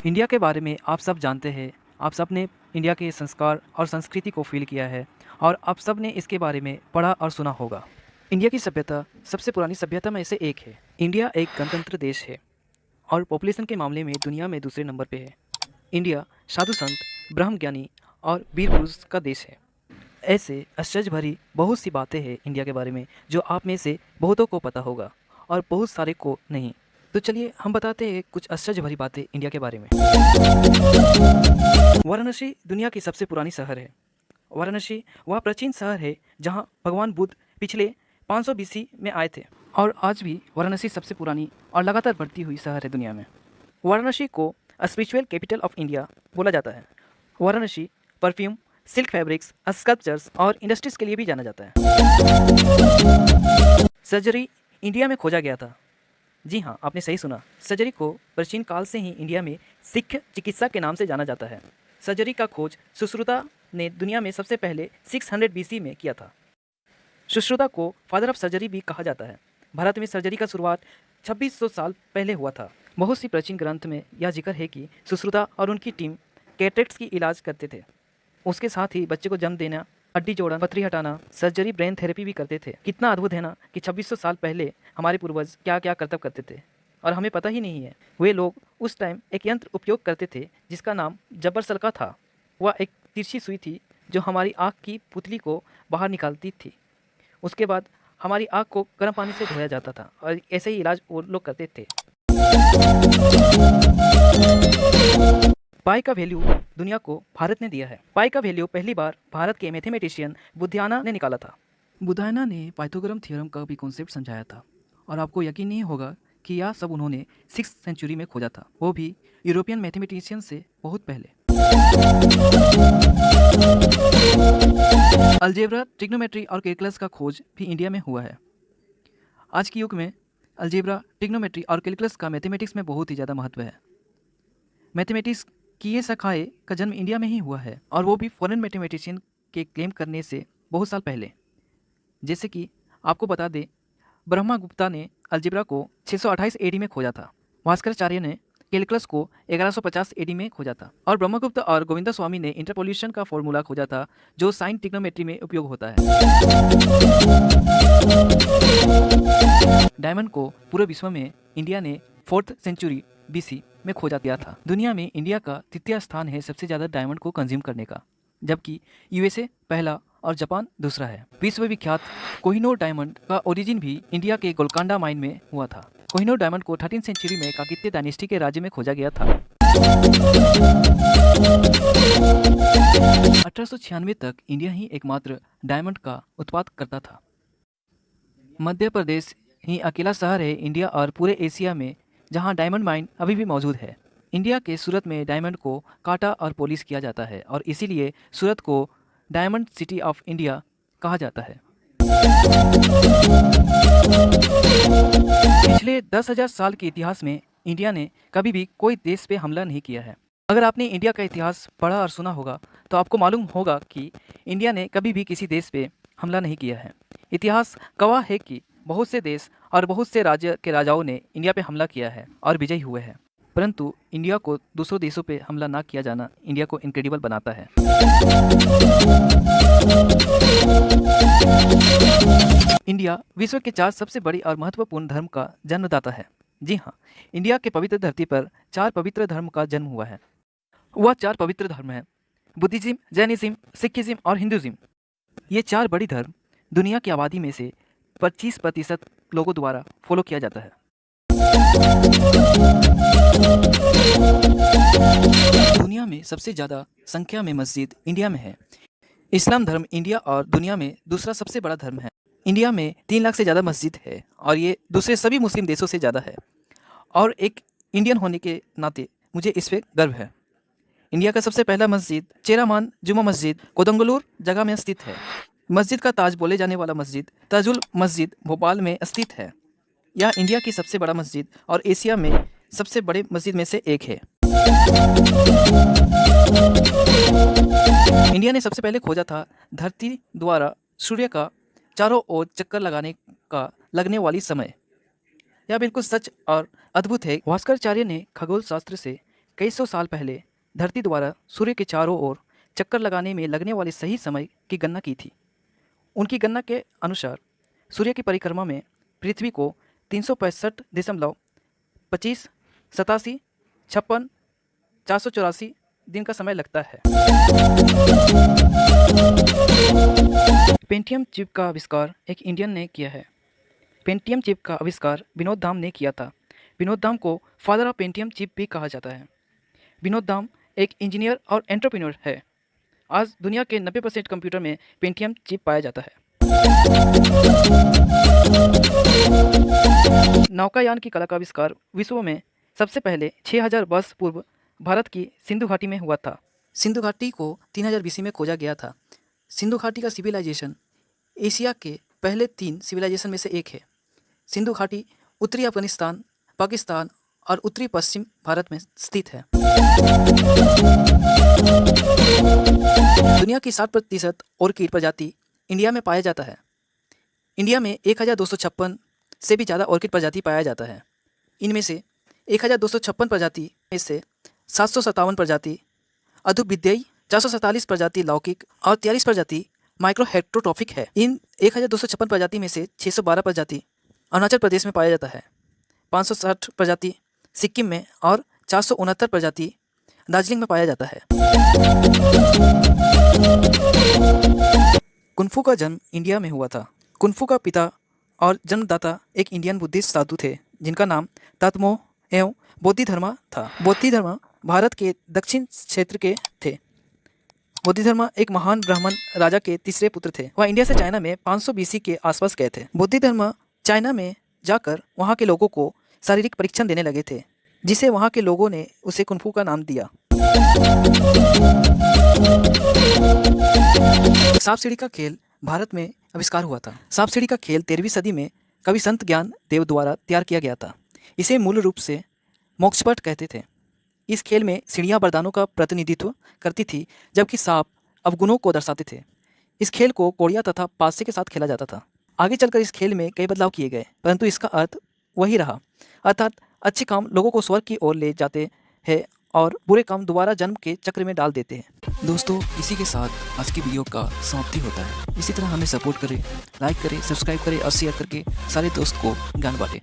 India के बारे में आप सब जानते हैं। आप सब ने इंडिया के संस्कार और संस्कृति को फील किया है और आप सब ने इसके बारे में पढ़ा और सुना होगा। इंडिया की सभ्यता सबसे पुरानी सभ्यता में से एक है। इंडिया एक गणतंत्र देश है और पॉपुलेशन के मामले में दुनिया में दूसरे नंबर पे है। इंडिया साधु संत, ब्रह्मज्ञानी और वीर पुरुष का देश है। ऐसे आश्चर्य भरी बहुत सी बातें हैं इंडिया के बारे में जो आप में से बहुतों को पता होगा और बहुत सारे को नहीं। तो चलिए हम बताते हैं कुछ आश्चर्य भरी बातें इंडिया के बारे में। वाराणसी दुनिया की सबसे पुरानी शहर है। वाराणसी वह प्राचीन शहर है जहां भगवान बुद्ध पिछले 500 BC में आए थे और आज भी वाराणसी सबसे पुरानी और लगातार बढ़ती हुई शहर है दुनिया में। वाराणसी को स्पिरिचुअल कैपिटल ऑफ इंडिया बोला जाता है। Varanasi perfume, silk fabrics, sculptures और इंडस्ट्रीज के लिए भी जाना जाता है। सर्जरी इंडिया में खोजा गया था। जी हाँ, आपने सही सुना। सर्जरी को प्राचीन काल से ही इंडिया में सिख चिकित्सा के नाम से जाना जाता है। सर्जरी का खोज सुश्रुता ने दुनिया में सबसे पहले 600 BC में किया था। सुश्रुता को फादर ऑफ सर्जरी भी कहा जाता है। भारत में सर्जरी का शुरुआत 2600 साल पहले हुआ था। बहुत सी प्राचीन ग्रंथ में यह जिक्र है कि सुश्रुता और उनकी टीम कैटरेक्ट्स की इलाज करते थे। उसके साथ ही बच्चे को जन्म देना, हड्डी जोड़ना, पथरी हटाना, सर्जरी, ब्रेन थेरेपी भी करते थे। कितना अद्भुत है ना कि 2600 साल पहले हमारे पूर्वज क्या क्या करतब करते थे और हमें पता ही नहीं है। वे लोग उस टाइम एक यंत्र उपयोग करते थे जिसका नाम जब्बर सलका था। वह एक तिरछी सुई थी जो हमारी आँख की पुतली को बाहर निकालती थी। उसके बाद हमारी आँख को गर्म पानी से धोया जाता था और ऐसे ही इलाज वो लोग करते थे। पाई का वैल्यू दुनिया को भारत ने दिया है। पाई का वैल्यू पहली बार भारत के मैथमेटिशियन बुद्धियाना ने निकाला था। बुद्धियाना ने पाइथागोरस थ्योरम का भी कॉन्सेप्ट समझाया था और आपको यकीन नहीं होगा कि यह सब उन्होंने 6th सेंचुरी में खोजा था, वो भी यूरोपियन मैथमेटिशियन से बहुत पहले। अलजेब्रा, ट्रिग्नोमेट्री और कैलकुलस का खोज भी इंडिया में हुआ है। आज के युग में अलजेब्रा, ट्रिग्नोमेट्री और कैलकुलस का मैथमेटिक्स में बहुत ही ज़्यादा महत्व है। मैथमेटिक्स की ये शाखाएँ का जन्म इंडिया में ही हुआ है और वो भी फॉरेन मैथमेटिशियन के क्लेम करने से बहुत साल पहले। जैसे कि आपको बता दें, ब्रह्मगुप्ता ने अलजेब्रा को 628 AD में खोजा था। भास्कराचार्य ने कैलकुलस को 1150 AD में खोजा था और ब्रह्मगुप्त और गोविंदा स्वामी ने इंटरपोलेशन का फॉर्मूला खोजा था जो साइन ट्रिग्नोमेट्री में उपयोग होता है। डायमंड को पूरे विश्व में इंडिया ने 4th सेंचुरी BC में खोजा गया था। दुनिया में इंडिया का तृतीय स्थान है सबसे ज़्यादा डायमंड को कंज्यूम करने का, जबकि USA पहला और जापान दूसरा है। विश्वविख्यात कोहिनूर डायमंड का ओरिजिन भी इंडिया के गोलकांडा माइन में हुआ था। कोहिनूर डायमंड को 13th सेंचुरी में काकतीय डायनेस्टी के राज्य में खोजा गया था। 1896 तक इंडिया ही एकमात्र डायमंड का उत्पाद करता था। मध्य प्रदेश ही अकेला शहर है इंडिया और पूरे एशिया में जहां डायमंड माइन अभी भी मौजूद है। इंडिया के सूरत में डायमंड को काटा और पॉलिश किया जाता है और इसीलिए सूरत को डायमंड सिटी ऑफ इंडिया कहा जाता है। पिछले 10,000 साल के इतिहास में इंडिया ने कभी भी कोई देश पे हमला नहीं किया है। अगर आपने इंडिया का इतिहास पढ़ा और सुना होगा तो आपको मालूम होगा कि इंडिया ने कभी भी किसी देश पे हमला नहीं किया है। इतिहास गवाह है कि बहुत से देश और बहुत से राज्य के राजाओं ने इंडिया पे हमला किया है और विजयी हुए हैं, परंतु इंडिया को दूसरों देशों पे हमला ना किया जाना इंडिया को इनक्रेडिबल बनाता है। इंडिया विश्व के 4 सबसे बड़ी और महत्वपूर्ण धर्म का जन्मदाता है। जी हाँ, इंडिया के पवित्र धरती पर 4 पवित्र धर्म का जन्म हुआ है। वह 4 पवित्र धर्म हैं बुद्धिज्म, जैनिज्म, सिखिज्म और हिंदुज्म। ये 4 बड़ी धर्म दुनिया की आबादी में से 25% लोगों द्वारा फॉलो किया जाता है। दुनिया में सबसे ज़्यादा संख्या में मस्जिद इंडिया में है। इस्लाम धर्म इंडिया और दुनिया में दूसरा सबसे बड़ा धर्म है। इंडिया में 3 लाख से ज़्यादा मस्जिद है और ये दूसरे सभी मुस्लिम देशों से ज़्यादा है और एक इंडियन होने के नाते मुझे इस पर गर्व है। इंडिया का सबसे पहला मस्जिद चेरामान जुमा मस्जिद कोदंगलूर जगह में स्थित है। मस्जिद का ताज बोले जाने वाला मस्जिद ताजुल मस्जिद भोपाल में स्थित है। यह इंडिया की सबसे बड़ा मस्जिद और एशिया में सबसे बड़े मस्जिद में से एक है। इंडिया ने सबसे पहले खोजा था धरती द्वारा सूर्य का चारों ओर चक्कर लगाने का लगने वाली समय। यह बिल्कुल सच और अद्भुत है। भास्कराचार्य ने खगोल शास्त्र से कई सौ साल पहले धरती द्वारा सूर्य के चारों ओर चक्कर लगाने में लगने वाले सही समय की गणना की थी। उनकी गणना के अनुसार सूर्य की परिक्रमा में पृथ्वी को 365.27 87 56 दिन का समय लगता है। पेंटियम चिप का आविष्कार एक इंडियन ने किया है। पेंटियम चिप का आविष्कार विनोद धाम ने किया था। विनोद धाम को फादर ऑफ पेंटियम चिप भी कहा जाता है। विनोद धाम एक इंजीनियर और एंटरप्रेन्योर है। आज दुनिया के 90% कंप्यूटर में पेंटियम चिप पाया जाता है। नौकायान की कला का आविष्कार विश्व में सबसे पहले 6000 वर्ष पूर्व भारत की सिंधु घाटी में हुआ था। सिंधु घाटी को 3000 BC में खोजा गया था। सिंधु घाटी का सिविलाइजेशन एशिया के पहले 3 सिविलाइजेशन में से एक है। सिंधु घाटी उत्तरी अफगानिस्तान, पाकिस्तान और उत्तरी पश्चिम भारत में स्थित है। दुनिया की 60% ऑर्किड प्रजाति इंडिया में पाया जाता है। इंडिया में 1256 से भी ज़्यादा ऑर्किड प्रजाति पाया जाता है। इनमें से 1256 प्रजाति में से 757 प्रजाति अद्वितीय, 447 प्रजाति लौकिक और 43 प्रजाति माइक्रोहेट्रोट्रॉफिक है। इन 1256 प्रजाति में से 612 प्रजाति अरुणाचल प्रदेश में पाया जाता है, 560 प्रजाति सिक्किम में और 469 प्रजाति दार्जिलिंग में पाया जाता है। कुंफू का जन्म इंडिया में हुआ था। कुंफू का पिता और जन्मदाता एक इंडियन बुद्धिस्ट साधु थे जिनका नाम तातमो एवं बोधिधर्मा था। बोधिधर्मा भारत के दक्षिण क्षेत्र के थे। बोधिधर्मा एक महान ब्राह्मण राजा के तीसरे पुत्र थे। वह इंडिया से चाइना में 500 BC के आसपास गए थे। बोधिधर्मा चाइना में जाकर वहाँ के लोगों को शारीरिक परीक्षण देने लगे थे, जिसे वहाँ के लोगों ने उसे कुंफू का नाम दिया। सांप सीढ़ी का खेल भारत में आविष्कार हुआ था। सांप सीढ़ी का खेल 13वीं सदी में कवि संत ज्ञान देव द्वारा तैयार किया गया था। इसे मूल रूप से मोक्षपट कहते थे। इस खेल में सीढ़ियाँ वरदानों का प्रतिनिधित्व करती थी, जबकि सांप अवगुणों को दर्शाते थे। इस खेल को कौड़िया तथा पासे के साथ खेला जाता था। आगे चलकर इस खेल में कई बदलाव किए गए, परंतु इसका अर्थ वही रहा, अर्थात अच्छे काम लोगों को स्वर्ग की ओर ले जाते हैं और बुरे काम दोबारा जन्म के चक्र में डाल देते हैं। दोस्तों, इसी के साथ आज की वीडियो का समाप्ति होता है। इसी तरह हमें सपोर्ट करें, लाइक करें, सब्सक्राइब करें और शेयर करके सारे दोस्त को ज्ञान बांटें।